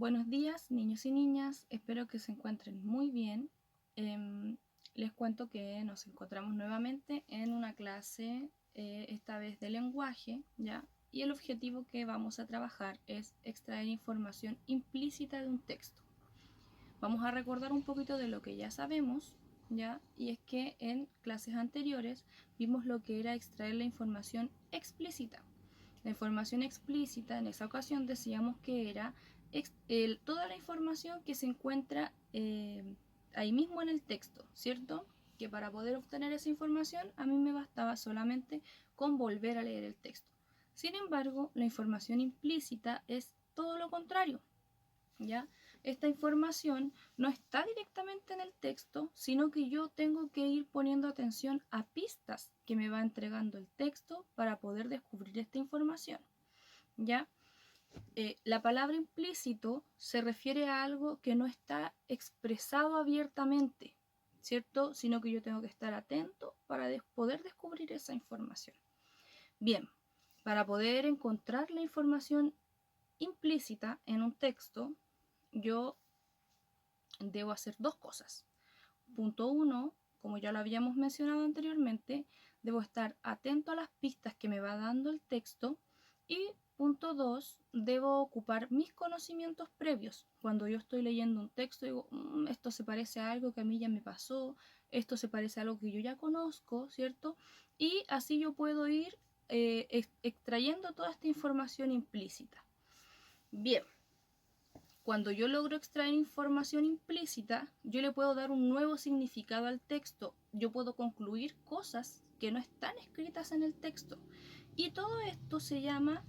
Buenos días, niños y niñas, espero que se encuentren muy bien. Les cuento que nos encontramos nuevamente en una clase, esta vez de lenguaje, ¿ya? Y el objetivo que vamos a trabajar es extraer información implícita de un texto. Vamos a recordar un poquito de lo que ya sabemos, ¿ya? Y es que en clases anteriores vimos lo que era extraer la información explícita. La información explícita, en esa ocasión decíamos que era toda la información que se encuentra ahí mismo en el texto, ¿cierto? Que para poder obtener esa información a mí me bastaba solamente con volver a leer el texto. Sin embargo, la información implícita es todo lo contrario, ¿ya? Esta información no está directamente en el texto, sino que yo tengo que ir poniendo atención a pistas que me va entregando el texto para poder descubrir esta información, ¿ya? La palabra implícito se refiere a algo que no está expresado abiertamente, ¿cierto? Sino que yo tengo que estar atento para poder descubrir esa información. Bien, para poder encontrar la información implícita en un texto, yo debo hacer dos cosas. Punto 1, como ya lo habíamos mencionado anteriormente, debo estar atento a las pistas que me va dando el texto. Y punto 2, debo ocupar mis conocimientos previos. Cuando yo estoy leyendo un texto, digo, esto se parece a algo que a mí ya me pasó, esto se parece a algo que yo ya conozco, ¿cierto? Y así yo puedo ir extrayendo toda esta información implícita. Bien, cuando yo logro extraer información implícita, yo le puedo dar un nuevo significado al texto. Yo puedo concluir cosas que no están escritas en el texto. Y todo esto se llama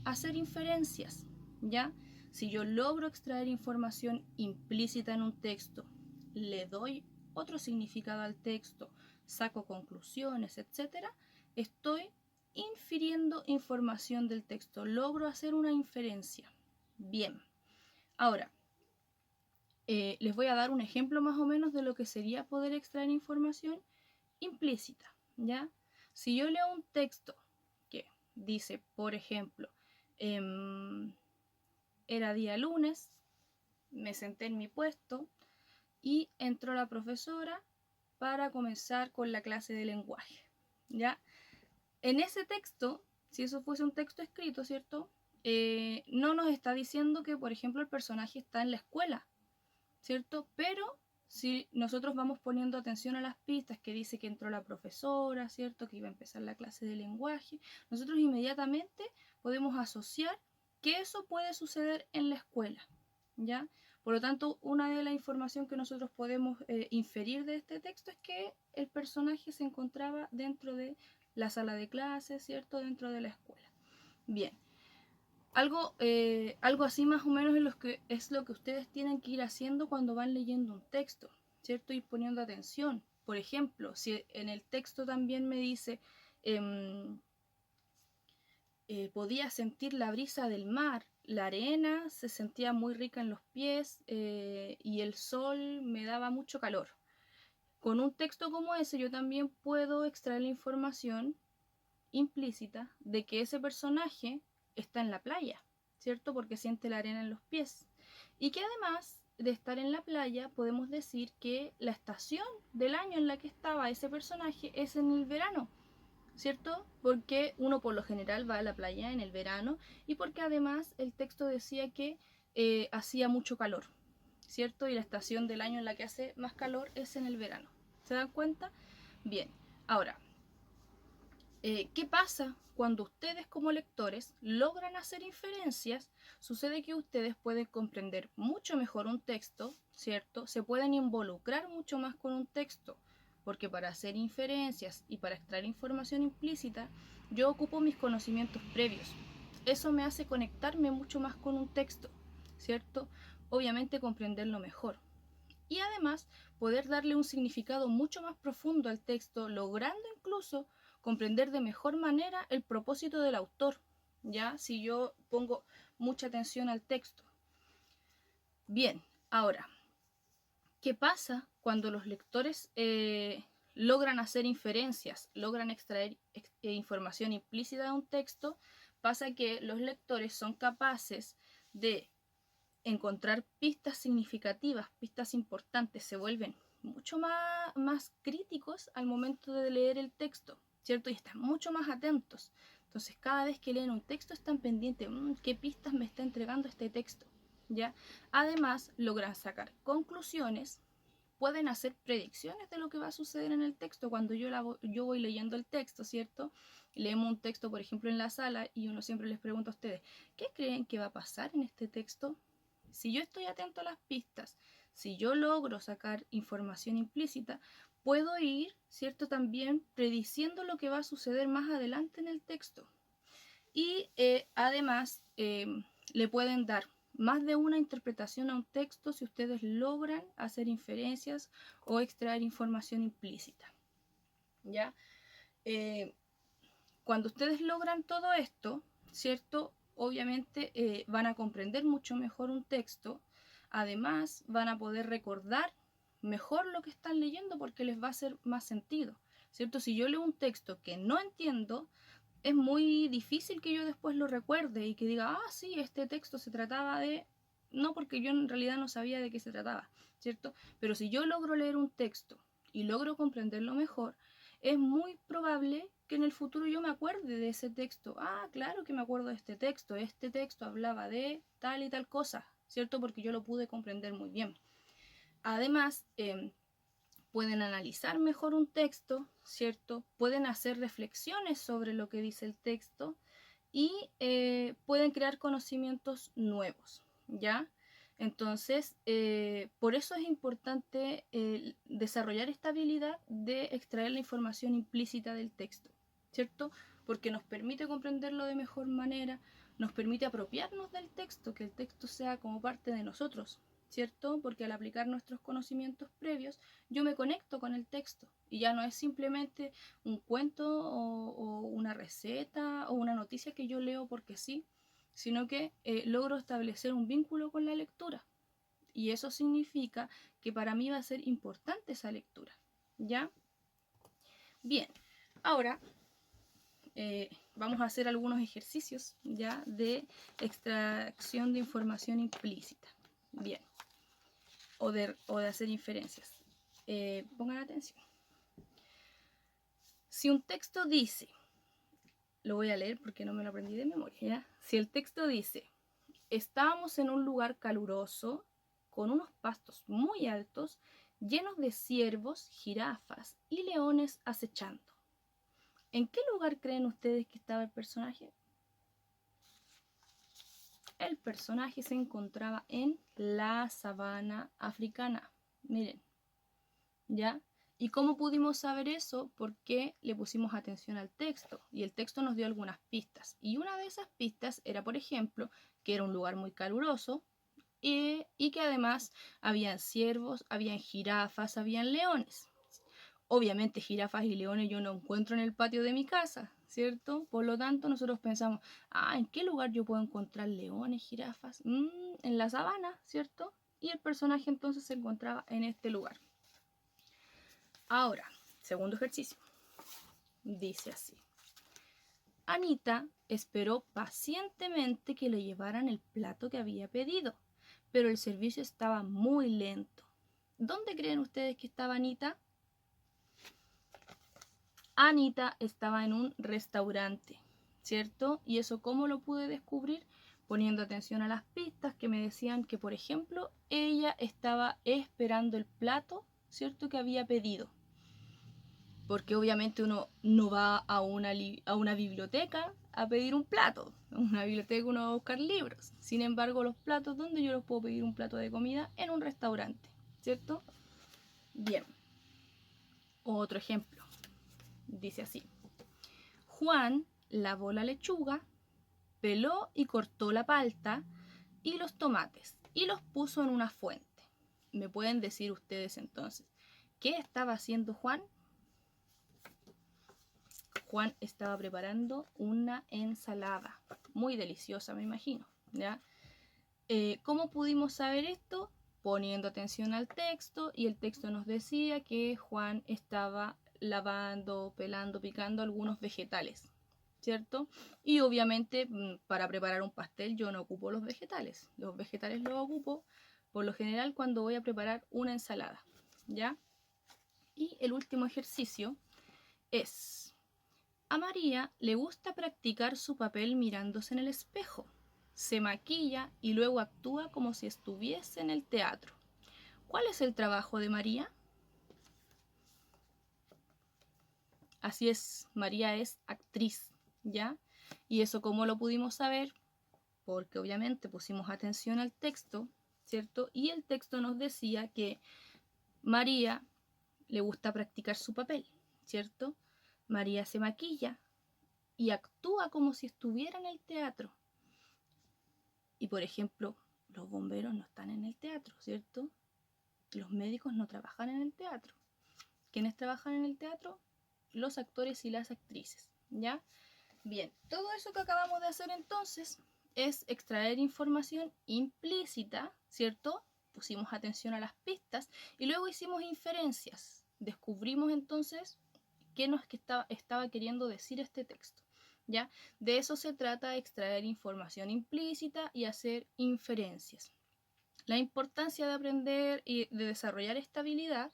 hacer inferencias, ¿ya? Si yo logro extraer información implícita en un texto, le doy otro significado al texto, saco conclusiones, etc., estoy infiriendo información del texto. Logro hacer una inferencia. Bien. Ahora, les voy a dar un ejemplo más o menos de lo que sería poder extraer información implícita, ¿ya? Si yo leo un texto que dice, por ejemplo, era día lunes, me senté en mi puesto y entró la profesora para comenzar con la clase de lenguaje, ¿ya? En ese texto, si eso fuese un texto escrito, ¿cierto? No nos está diciendo que, por ejemplo, el personaje está en la escuela, ¿cierto? Pero si nosotros vamos poniendo atención a las pistas que dice que entró la profesora, ¿cierto? Que iba a empezar la clase de lenguaje, nosotros inmediatamente podemos asociar que eso puede suceder en la escuela, ¿ya? Por lo tanto, una de la información que nosotros podemos inferir de este texto es que el personaje se encontraba dentro de la sala de clases, ¿cierto? Dentro de la escuela. Bien, algo así más o menos es lo que ustedes tienen que ir haciendo cuando van leyendo un texto, ¿cierto? Ir poniendo atención. Por ejemplo, si en el texto también me dice, podía sentir la brisa del mar, la arena se sentía muy rica en los pies y el sol me daba mucho calor. Con un texto como ese yo también puedo extraer la información implícita de que ese personaje está en la playa, ¿cierto? Porque siente la arena en los pies. Y que además de estar en la playa, podemos decir que la estación del año en la que estaba ese personaje es en el verano, ¿cierto? Porque uno por lo general va a la playa en el verano y porque además el texto decía que hacía mucho calor, ¿cierto? Y la estación del año en la que hace más calor es en el verano. ¿Se dan cuenta? Bien, ahora, ¿qué pasa cuando ustedes como lectores logran hacer inferencias? Sucede que ustedes pueden comprender mucho mejor un texto, ¿cierto? Se pueden involucrar mucho más con un texto, porque para hacer inferencias y para extraer información implícita, yo ocupo mis conocimientos previos. Eso me hace conectarme mucho más con un texto, ¿cierto? Obviamente comprenderlo mejor. Y además poder darle un significado mucho más profundo al texto, logrando incluso comprender de mejor manera el propósito del autor, ¿ya? Si yo pongo mucha atención al texto. Bien, ahora, ¿qué pasa cuando los lectores logran hacer inferencias, logran extraer información implícita de un texto? Pasa que los lectores son capaces de encontrar pistas significativas, pistas importantes, se vuelven mucho más críticos al momento de leer el texto, ¿cierto? Y están mucho más atentos. Entonces, cada vez que leen un texto están pendientes, ¿qué pistas me está entregando este texto? ¿Ya? Además, logran sacar conclusiones, pueden hacer predicciones de lo que va a suceder en el texto. Cuando yo voy leyendo el texto, ¿cierto? Leemos un texto, por ejemplo, en la sala y uno siempre les pregunta a ustedes, ¿qué creen que va a pasar en este texto? Si yo estoy atento a las pistas, si yo logro sacar información implícita, puedo ir, ¿cierto? También prediciendo lo que va a suceder más adelante en el texto. Y además le pueden dar más de una interpretación a un texto si ustedes logran hacer inferencias o extraer información implícita. ¿Ya? Cuando ustedes logran todo esto, ¿cierto? Obviamente van a comprender mucho mejor un texto. Además, van a poder recordar mejor lo que están leyendo porque les va a hacer más sentido, ¿cierto? Si yo leo un texto que no entiendo, es muy difícil que yo después lo recuerde y que diga, ah, sí, este texto se trataba de... No, porque yo en realidad no sabía de qué se trataba, ¿cierto? Pero si yo logro leer un texto y logro comprenderlo mejor, es muy probable que en el futuro yo me acuerde de ese texto. Ah, claro que me acuerdo de este texto hablaba de tal y tal cosa, ¿cierto? Porque yo lo pude comprender muy bien. Además, pueden analizar mejor un texto, ¿cierto? Pueden hacer reflexiones sobre lo que dice el texto y pueden crear conocimientos nuevos, ¿ya? Entonces, por eso es importante desarrollar esta habilidad de extraer la información implícita del texto, ¿cierto? Porque nos permite comprenderlo de mejor manera, nos permite apropiarnos del texto, que el texto sea como parte de nosotros, ¿cierto? Porque al aplicar nuestros conocimientos previos, yo me conecto con el texto y ya no es simplemente un cuento o una receta o una noticia que yo leo porque sí, sino que logro establecer un vínculo con la lectura. Y eso significa que para mí va a ser importante esa lectura, ¿ya? Bien, ahora vamos a hacer algunos ejercicios ya de extracción de información implícita. Bien, o de hacer inferencias. Pongan atención. Si un texto dice, lo voy a leer porque no me lo aprendí de memoria, ¿ya? Si el texto dice, estábamos en un lugar caluroso, con unos pastos muy altos, llenos de ciervos, jirafas y leones acechando. ¿En qué lugar creen ustedes que estaba el personaje? El personaje se encontraba en la sabana africana. Miren, ¿ya? ¿Y cómo pudimos saber eso? Porque le pusimos atención al texto y el texto nos dio algunas pistas. Y una de esas pistas era, por ejemplo, que era un lugar muy caluroso y que además habían ciervos, habían jirafas, habían leones. Obviamente jirafas y leones yo no encuentro en el patio de mi casa, ¿cierto? Por lo tanto nosotros pensamos, ¿en qué lugar yo puedo encontrar leones, jirafas? En la sabana, ¿cierto? Y el personaje entonces se encontraba en este lugar. Ahora, segundo ejercicio. Dice así. Anita esperó pacientemente que le llevaran el plato que había pedido, pero el servicio estaba muy lento. ¿Dónde creen ustedes que estaba Anita? Anita estaba en un restaurante, ¿cierto? ¿Y eso cómo lo pude descubrir? Poniendo atención a las pistas que me decían que, por ejemplo, ella estaba esperando el plato, ¿cierto? Que había pedido. Porque obviamente uno no va a una biblioteca a pedir un plato. En una biblioteca uno va a buscar libros. Sin embargo, los platos, ¿dónde yo los puedo pedir un plato de comida? En un restaurante, ¿cierto? Bien. Otro ejemplo. Dice así. Juan lavó la lechuga, peló y cortó la palta y los tomates y los puso en una fuente. ¿Me pueden decir ustedes entonces qué estaba haciendo Juan? Juan estaba preparando una ensalada muy deliciosa, me imagino, ¿ya? ¿Cómo pudimos saber esto? Poniendo atención al texto, y el texto nos decía que Juan estaba lavando, pelando, picando algunos vegetales, ¿cierto? Y obviamente para preparar un pastel yo no ocupo los vegetales los ocupo por lo general cuando voy a preparar una ensalada, ¿ya? Y el último ejercicio es: a María le gusta practicar su papel mirándose en el espejo. Se maquilla y luego actúa como si estuviese en el teatro. ¿Cuál es el trabajo de María? Así es, María es actriz, ¿ya? ¿Y eso cómo lo pudimos saber? Porque obviamente pusimos atención al texto, ¿cierto? Y el texto nos decía que María le gusta practicar su papel, ¿cierto? María se maquilla y actúa como si estuviera en el teatro. Y por ejemplo, los bomberos no están en el teatro, ¿cierto? Los médicos no trabajan en el teatro. ¿Quiénes trabajan en el teatro? Los actores y las actrices, ¿ya? Bien, todo eso que acabamos de hacer entonces es extraer información implícita, ¿cierto? Pusimos atención a las pistas y luego hicimos inferencias. Descubrimos entonces qué nos estaba queriendo decir este texto, ¿ya? De eso se trata, extraer información implícita y hacer inferencias. La importancia de aprender y de desarrollar esta habilidad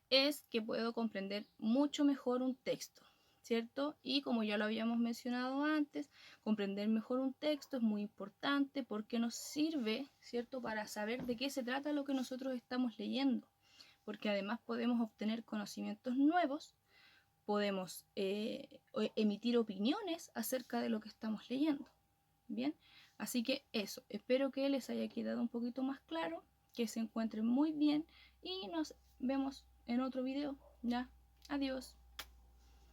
es que puedo comprender mucho mejor un texto, ¿cierto? Y como ya lo habíamos mencionado antes, comprender mejor un texto es muy importante porque nos sirve, ¿cierto?, para saber de qué se trata lo que nosotros estamos leyendo, porque además podemos obtener conocimientos nuevos, podemos emitir opiniones acerca de lo que estamos leyendo. Bien, así que eso, espero que les haya quedado un poquito más claro, que se encuentren muy bien y nos vemos en otro video. Ya, adiós.